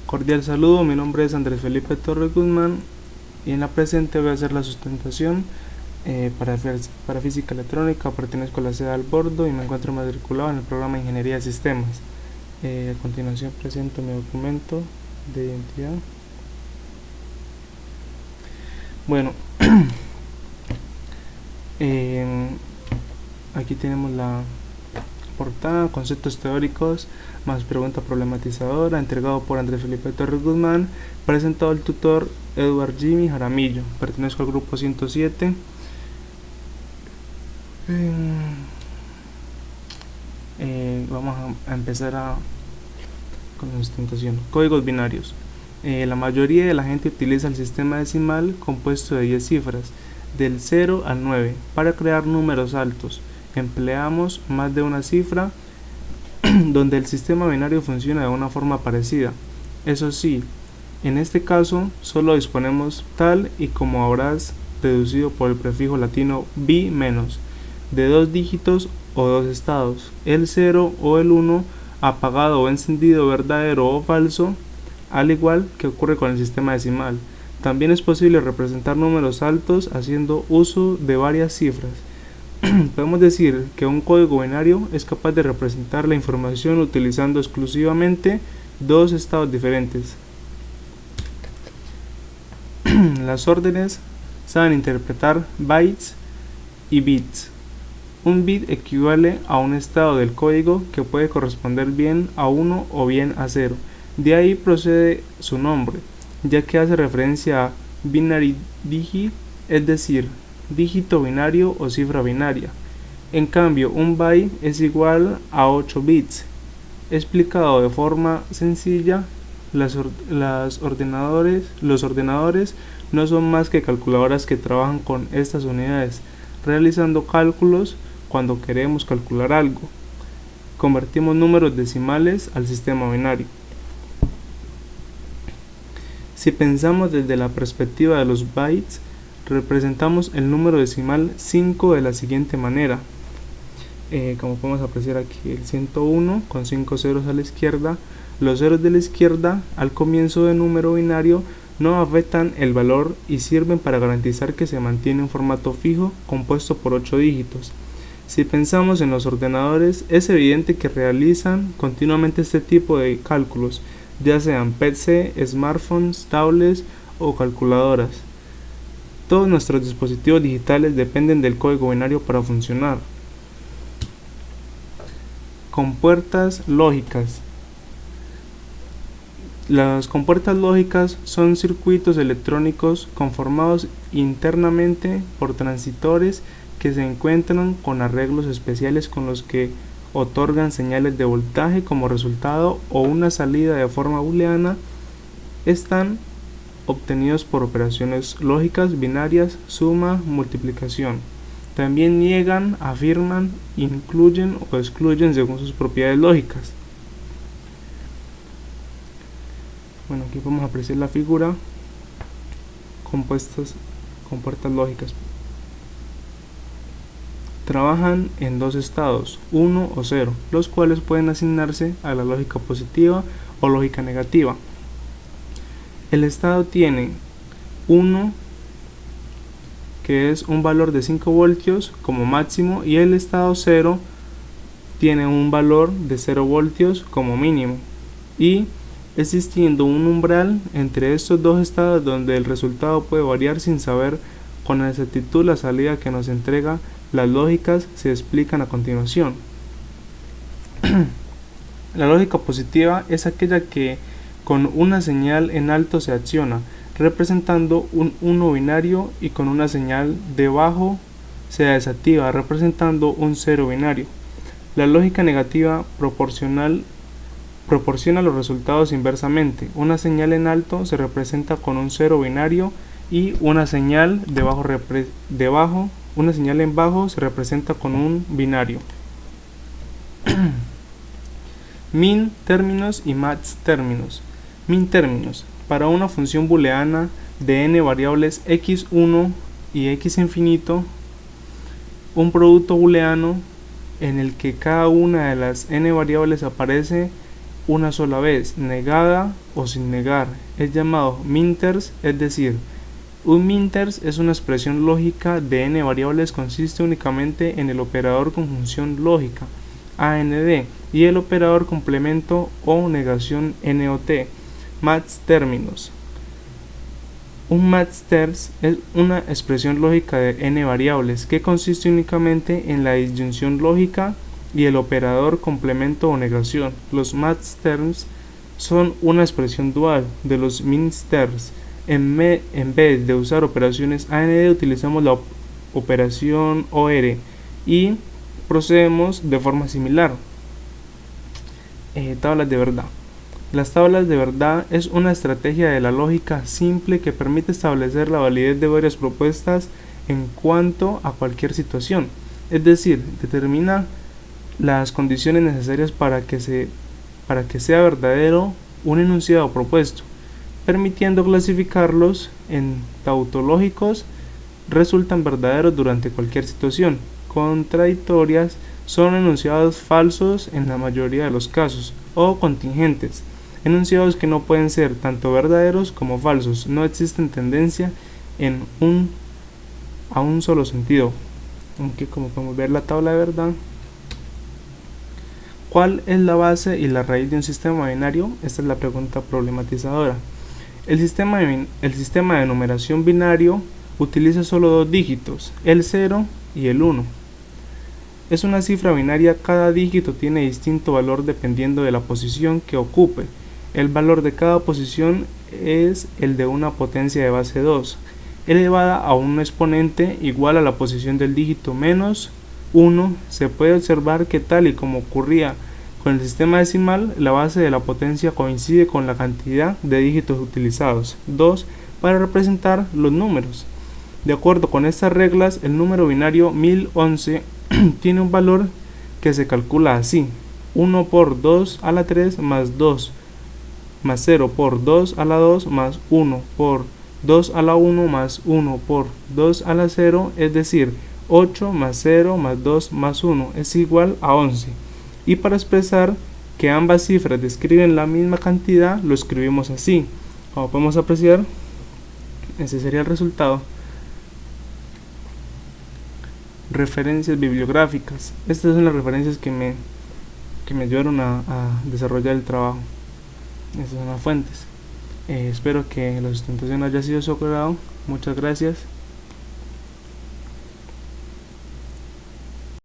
Cordial saludo, mi nombre es Andrés Felipe Torres Guzmán y en la presente voy a hacer la sustentación para física electrónica. Pertenezco a la sede al bordo y me encuentro matriculado en el programa de Ingeniería de Sistemas. A continuación presento mi documento de identidad. Bueno, aquí tenemos la portada, conceptos teóricos más pregunta problematizadora, entregado por Andrés Felipe Torres Guzmán, presentado el tutor Edward Jimmy Jaramillo. Pertenezco al grupo 107. Vamos a empezar con la sustentación. Códigos binarios. La mayoría de la gente utiliza el sistema decimal compuesto de 10 cifras, del 0 al 9, para crear números altos. Empleamos más de una cifra donde el sistema binario funciona de una forma parecida. Eso sí, en este caso solo disponemos tal y como habrás deducido por el prefijo latino bi menos, de 2 dígitos o 2 estados, el 0 o el 1, apagado o encendido, verdadero o falso, al igual que ocurre con el sistema decimal. También es posible representar números altos haciendo uso de varias cifras. Podemos decir que un código binario es capaz de representar la información utilizando exclusivamente dos estados diferentes. Las órdenes saben interpretar bytes y bits. Un bit equivale a un estado del código que puede corresponder bien a 1 o bien a 0. De ahí procede su nombre, ya que hace referencia a binary digit, es decir, dígito binario o cifra binaria. En cambio, un byte es igual a 8 bits. Explicado de forma sencilla, los ordenadores no son más que calculadoras que trabajan con estas unidades, realizando cálculos cuando queremos calcular algo. Convertimos números decimales al sistema binario. Si pensamos desde la perspectiva de los bytes, representamos el número decimal 5 de la siguiente manera. Como podemos apreciar aquí, el 101 con 5 ceros a la izquierda. Los ceros de la izquierda al comienzo del número binario no afectan el valor y sirven para garantizar que se mantiene un formato fijo compuesto por 8 dígitos. Si pensamos en los ordenadores, es evidente que realizan continuamente este tipo de cálculos, ya sean PC, smartphones, tablets o calculadoras. Todos nuestros dispositivos digitales dependen del código binario para funcionar. Compuertas lógicas. Las compuertas lógicas son circuitos electrónicos conformados internamente por transistores que se encuentran con arreglos especiales con los que otorgan señales de voltaje como resultado o una salida de forma booleana. Están obtenidos por operaciones lógicas binarias, suma, multiplicación. También niegan, afirman, incluyen o excluyen según sus propiedades lógicas. Bueno, aquí vamos a apreciar la figura. Compuertas lógicas. Trabajan en dos estados, 1 o 0, los cuales pueden asignarse a la lógica positiva o lógica negativa. El estado tiene 1, que es un valor de 5 voltios como máximo, y el estado 0 tiene un valor de 0 voltios como mínimo, y existiendo un umbral entre estos dos estados donde el resultado puede variar sin saber con exactitud la salida que nos entrega. Las lógicas se explican a continuación. La lógica positiva es aquella que con una señal en alto se acciona, representando un 1 binario, y con una señal de bajo se desactiva, representando un 0 binario. La lógica negativa proporciona los resultados inversamente. Una señal en alto se representa con un 0 binario y una señal una señal en bajo se representa con un binario. Min términos y max términos. Min términos. Para una función booleana de n variables x1 y x infinito, un producto booleano en el que cada una de las n variables aparece una sola vez, negada o sin negar. Es llamado minters, es decir, un minters es una expresión lógica de n variables, consiste únicamente en el operador conjunción lógica AND y el operador complemento o negación NOT. Más términos. Un matchters es una expresión lógica de n variables que consiste únicamente en la disyunción lógica y el operador complemento o negación. Los matchters son una expresión dual de los minterms. En vez de usar operaciones AND utilizamos la operación OR y procedemos de forma similar. Tablas de verdad. Las tablas de verdad es una estrategia de la lógica simple que permite establecer la validez de varias propuestas en cuanto a cualquier situación, es decir, determina las condiciones necesarias para que sea verdadero un enunciado propuesto, permitiendo clasificarlos en tautológicos, resultan verdaderos durante cualquier situación, contradictorias son enunciados falsos en la mayoría de los casos, o contingentes, enunciados que no pueden ser tanto verdaderos como falsos, no existen tendencia a un solo sentido. Aunque como podemos ver la tabla de verdad. ¿Cuál es la base y la raíz de un sistema binario? Esta es la pregunta problematizadora. El sistema de numeración binario utiliza solo dos dígitos, el 0 y el 1. Es una cifra binaria, cada dígito tiene distinto valor dependiendo de la posición que ocupe. El valor de cada posición es el de una potencia de base 2, elevada a un exponente igual a la posición del dígito menos 1. Se puede observar que, tal y como ocurría con el sistema decimal, la base de la potencia coincide con la cantidad de dígitos utilizados, 2, para representar los números. De acuerdo con estas reglas, el número binario 1011 tiene un valor que se calcula así: 1 por 2 a la 3 más 2 más 0 por 2 a la 2 más 1 por 2 a la 1 más 1 por 2 a la 0, es decir, 8 más 0 más 2 más 1 es igual a 11. Y para expresar que ambas cifras describen la misma cantidad, lo escribimos así. Como podemos apreciar, ese sería el resultado. Referencias bibliográficas. Estas son las referencias que me ayudaron a desarrollar el trabajo. Estas son las fuentes. Espero que la sustentación haya sido de su agrado. Muchas gracias.